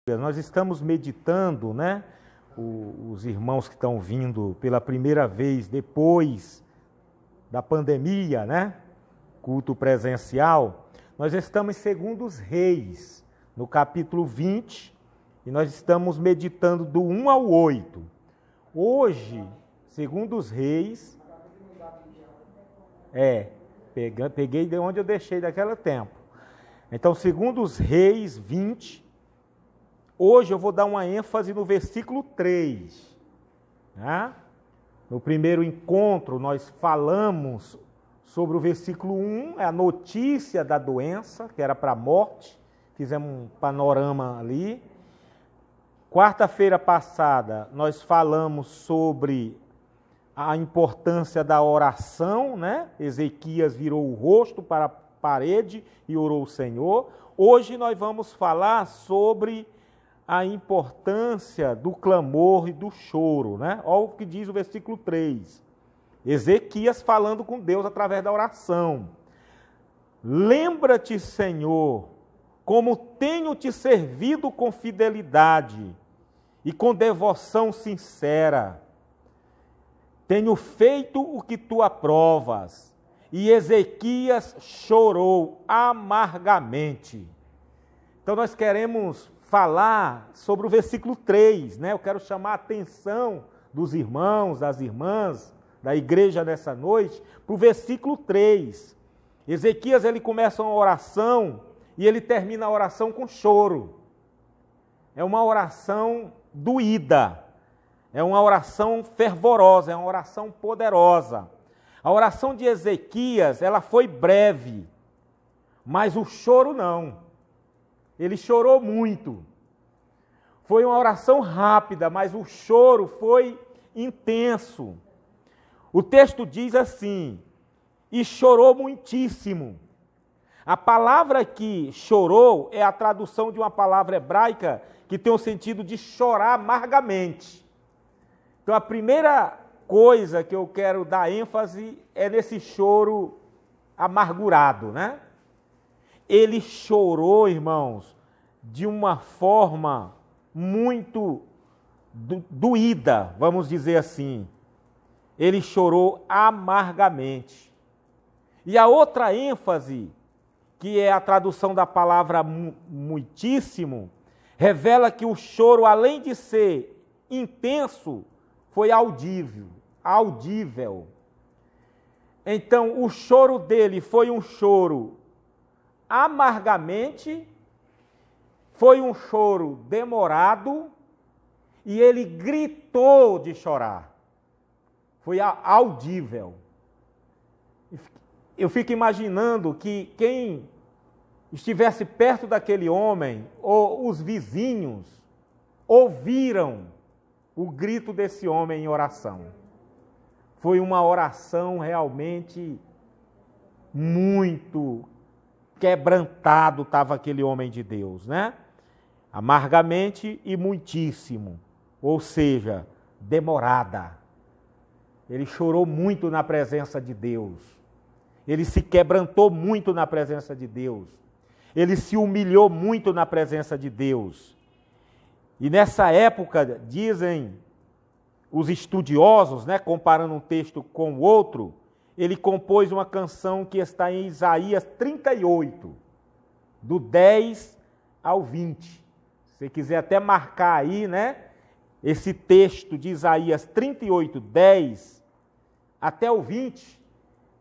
Nós estamos meditando, né? Os irmãos que estão vindo pela primeira vez depois da pandemia, né? Culto presencial. Nós estamos em 2 Reis, no capítulo 20, e nós estamos meditando do 1 ao 8. Hoje, 2 Reis, peguei de onde eu deixei daquele tempo. Então, 2 Reis 20, hoje eu vou dar uma ênfase no versículo 3. Né? No primeiro encontro, nós falamos sobre o versículo 1, é a notícia da doença, que era para a morte. Fizemos um panorama ali. Quarta-feira passada, nós falamos sobre a importância da oração, né? Ezequias virou o rosto para a parede e orou ao Senhor. Hoje nós vamos falar sobre a importância do clamor e do choro, né? Olha o que diz o versículo 3. Ezequias falando com Deus através da oração. Lembra-te, Senhor, como tenho te servido com fidelidade e com devoção sincera. Tenho feito o que tu aprovas. E Ezequias chorou amargamente. Então nós queremos falar sobre o versículo 3, né? Eu quero chamar a atenção dos irmãos, das irmãs, da igreja nessa noite, para o versículo 3. Ezequias, ele começa uma oração e ele termina a oração com choro. É uma oração doída, é uma oração fervorosa, é uma oração poderosa. A oração de Ezequias, ela foi breve, mas o choro não. Ele chorou muito. Foi uma oração rápida, mas o choro foi intenso. O texto diz assim: e chorou muitíssimo. A palavra aqui, chorou, é a tradução de uma palavra hebraica que tem o sentido de chorar amargamente. Então, a primeira coisa que eu quero dar ênfase é nesse choro amargurado, né? Ele chorou, irmãos, de uma forma muito doída, vamos dizer assim. Ele chorou amargamente. E a outra ênfase, que é a tradução da palavra muitíssimo, revela que o choro, além de ser intenso, foi audível. Então, o choro dele foi um choro amargamente, foi um choro demorado, e ele gritou de chorar. Foi audível. Eu fico imaginando que quem estivesse perto daquele homem, ou os vizinhos, ouviram o grito desse homem em oração. Foi uma oração realmente muito quebrantado estava aquele homem de Deus, né? Amargamente e muitíssimo, ou seja, demorada. Ele chorou muito na presença de Deus. Ele se quebrantou muito na presença de Deus. Ele se humilhou muito na presença de Deus. E nessa época, dizem os estudiosos, né, comparando um texto com o outro, ele compôs uma canção que está em Isaías 38, do 10 ao 20. Se você quiser até marcar aí, né, esse texto de Isaías 38, 10 até o 20,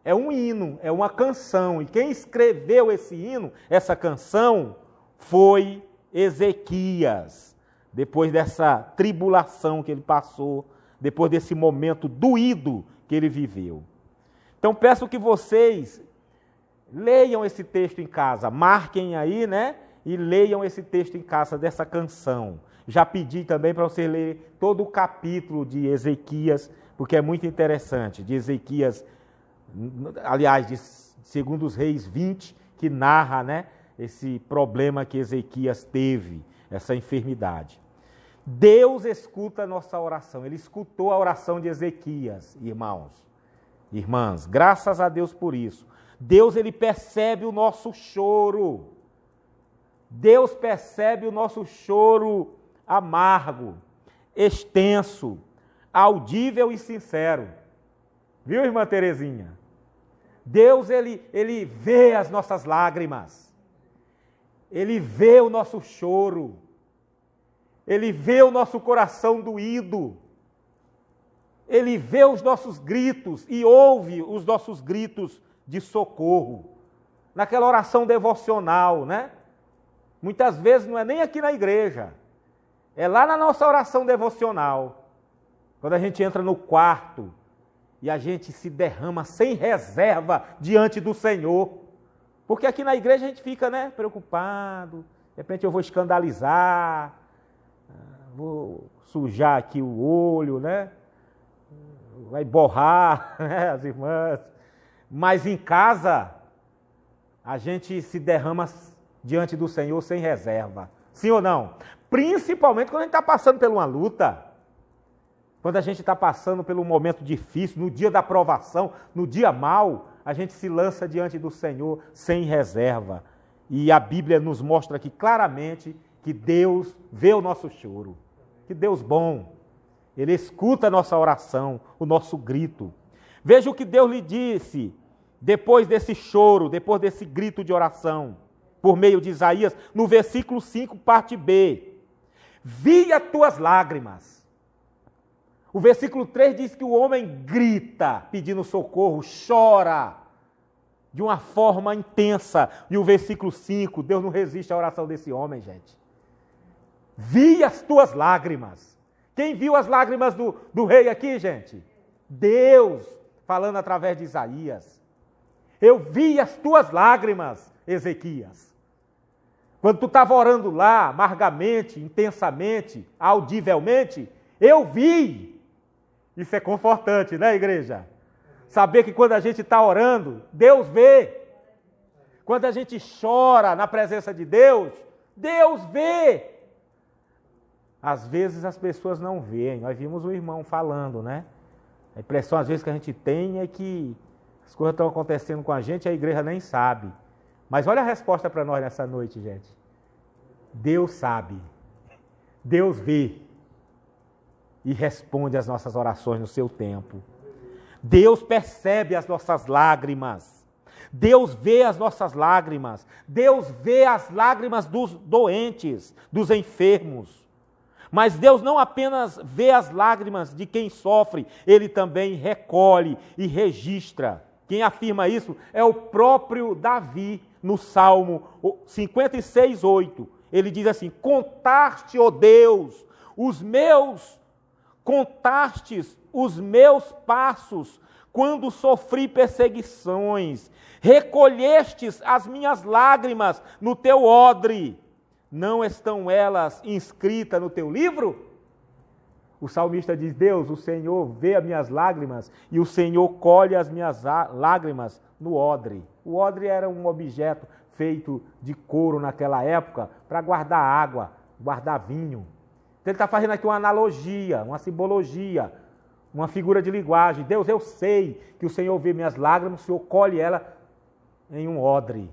é um hino, é uma canção. E quem escreveu esse hino, essa canção, foi Ezequias. Depois dessa tribulação que ele passou, depois desse momento doído que ele viveu. Então peço que vocês leiam esse texto em casa, marquem aí, né? E leiam esse texto em casa dessa canção. Já pedi também para você ler todo o capítulo de Ezequias, porque é muito interessante, de Ezequias, aliás, de 2 Reis 20, que narra, né, esse problema que Ezequias teve, essa enfermidade. Deus escuta a nossa oração, Ele escutou a oração de Ezequias, irmãos, irmãs, graças a Deus por isso. Deus, Ele percebe o nosso choro. Deus percebe o nosso choro amargo, extenso, audível e sincero. Viu, irmã Terezinha? Deus, ele vê as nossas lágrimas. Ele vê o nosso choro. Ele vê o nosso coração doído. Ele vê os nossos gritos e ouve os nossos gritos de socorro. Naquela oração devocional, né? Muitas vezes não é nem aqui na igreja. É lá na nossa oração devocional. Quando a gente entra no quarto e a gente se derrama sem reserva diante do Senhor. Porque aqui na igreja a gente fica, né, preocupado. De repente eu vou escandalizar, vou sujar aqui o olho, né? Vai borrar, né, as irmãs. Mas em casa, a gente se derrama diante do Senhor sem reserva. Sim ou não? Principalmente quando a gente está passando por uma luta. Quando a gente está passando por um momento difícil, no dia da provação, no dia mau, a gente se lança diante do Senhor sem reserva. E a Bíblia nos mostra aqui claramente que Deus vê o nosso choro. Que Deus bom. Ele escuta a nossa oração, o nosso grito. Veja o que Deus lhe disse depois desse choro, depois desse grito de oração, por meio de Isaías, no versículo 5, parte B. Vi as tuas lágrimas. O versículo 3 diz que o homem grita pedindo socorro, chora de uma forma intensa. E o versículo 5, Deus não resiste à oração desse homem, gente. Vi as tuas lágrimas. Quem viu as lágrimas do rei aqui, gente? Deus, falando através de Isaías. Eu vi as tuas lágrimas, Ezequias. Quando tu estava orando lá, amargamente, intensamente, audivelmente, eu vi. Isso é confortante, né, igreja? Saber que quando a gente está orando, Deus vê. Quando a gente chora na presença de Deus, Deus vê. Às vezes as pessoas não veem. Nós vimos o irmão falando, né? A impressão às vezes que a gente tem é que as coisas estão acontecendo com a gente e a igreja nem sabe. Mas olha a resposta para nós nessa noite, gente. Deus sabe. Deus vê. E responde às nossas orações no seu tempo. Deus percebe as nossas lágrimas. Deus vê as nossas lágrimas. Deus vê as lágrimas dos doentes, dos enfermos. Mas Deus não apenas vê as lágrimas de quem sofre, Ele também recolhe e registra. Quem afirma isso é o próprio Davi, no Salmo 56, 8. Ele diz assim: contastes, ó Deus, contastes os meus passos quando sofri perseguições, recolhestes as minhas lágrimas no teu odre. Não estão elas inscritas no teu livro? O salmista diz: Deus, o Senhor vê as minhas lágrimas e o Senhor colhe as minhas lágrimas no odre. O odre era um objeto feito de couro naquela época para guardar água, guardar vinho. Então ele está fazendo aqui uma analogia, uma simbologia, uma figura de linguagem. Deus, eu sei que o Senhor vê minhas lágrimas, o Senhor colhe ela em um odre.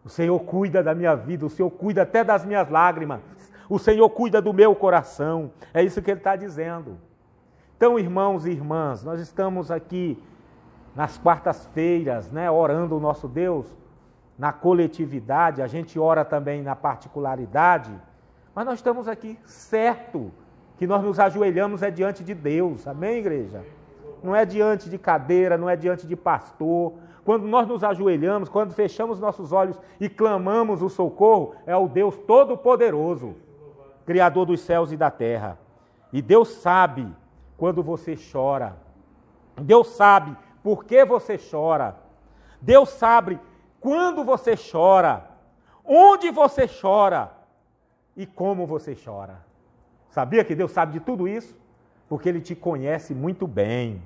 O Senhor cuida da minha vida, o Senhor cuida até das minhas lágrimas. O Senhor cuida do meu coração. É isso que Ele está dizendo. Então, irmãos e irmãs, nós estamos aqui nas quartas-feiras, né, orando o nosso Deus na coletividade. A gente ora também na particularidade. Mas nós estamos aqui certo que nós nos ajoelhamos é diante de Deus. Amém, igreja? Não é diante de cadeira, não é diante de pastor. Quando nós nos ajoelhamos, quando fechamos nossos olhos e clamamos o socorro, é o Deus Todo-Poderoso, Criador dos céus e da terra. E Deus sabe quando você chora. Deus sabe por que você chora. Deus sabe quando você chora, onde você chora e como você chora. Sabia que Deus sabe de tudo isso? Porque Ele te conhece muito bem.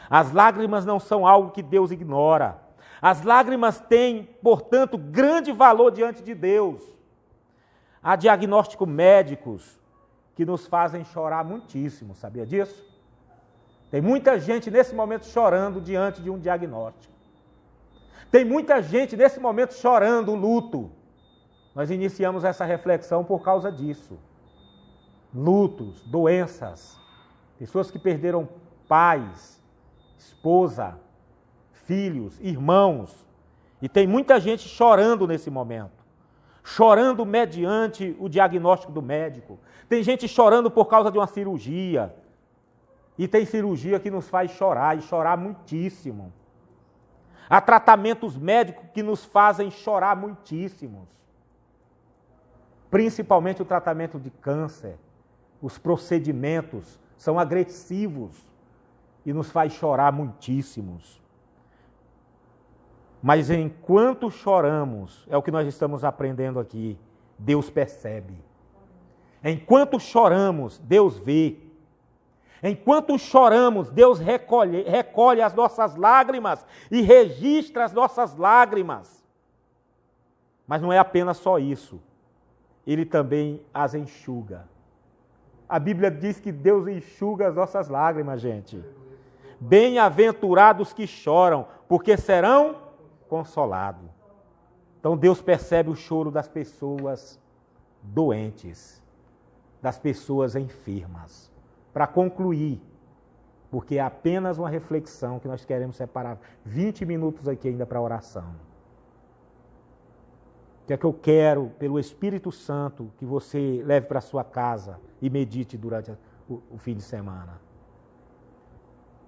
As lágrimas não são algo que Deus ignora. As lágrimas têm, portanto, grande valor diante de Deus. Há diagnósticos médicos que nos fazem chorar muitíssimo, sabia disso? Tem muita gente nesse momento chorando diante de um diagnóstico. Tem muita gente nesse momento chorando o luto. Nós iniciamos essa reflexão por causa disso. Lutos, doenças, pessoas que perderam pais, esposa, filhos, irmãos. E tem muita gente chorando nesse momento. Chorando mediante o diagnóstico do médico. Tem gente chorando por causa de uma cirurgia. E tem cirurgia que nos faz chorar, e chorar muitíssimo. Há tratamentos médicos que nos fazem chorar muitíssimos. Principalmente o tratamento de câncer. Os procedimentos são agressivos e nos faz chorar muitíssimos. Mas enquanto choramos, é o que nós estamos aprendendo aqui, Deus percebe. Enquanto choramos, Deus vê. Enquanto choramos, Deus recolhe as nossas lágrimas e registra as nossas lágrimas. Mas não é apenas só isso. Ele também as enxuga. A Bíblia diz que Deus enxuga as nossas lágrimas, gente. Bem-aventurados que choram, porque serão consolados. Então Deus percebe o choro das pessoas doentes, das pessoas enfermas. Para concluir, porque é apenas uma reflexão que nós queremos separar 20 minutos aqui ainda para a oração. O que é que eu quero, pelo Espírito Santo, que você leve para a sua casa e medite durante o fim de semana?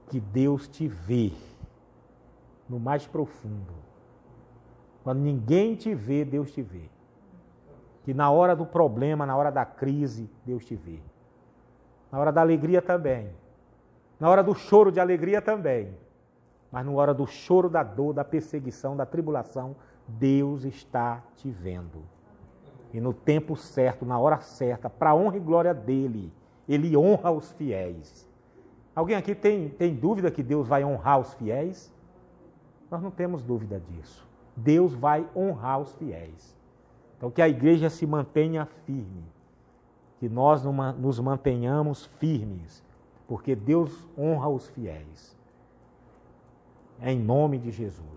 Que Deus te vê no mais profundo. Quando ninguém te vê, Deus te vê. Que na hora do problema, na hora da crise, Deus te vê. Na hora da alegria também. Na hora do choro de alegria também. Mas na hora do choro, da dor, da perseguição, da tribulação, Deus está te vendo. E no tempo certo, na hora certa, para a honra e glória dEle, Ele honra os fiéis. Alguém aqui tem dúvida que Deus vai honrar os fiéis? Nós não temos dúvida disso. Deus vai honrar os fiéis. Então que a igreja se mantenha firme. Que nós nos mantenhamos firmes. Porque Deus honra os fiéis. Em nome de Jesus.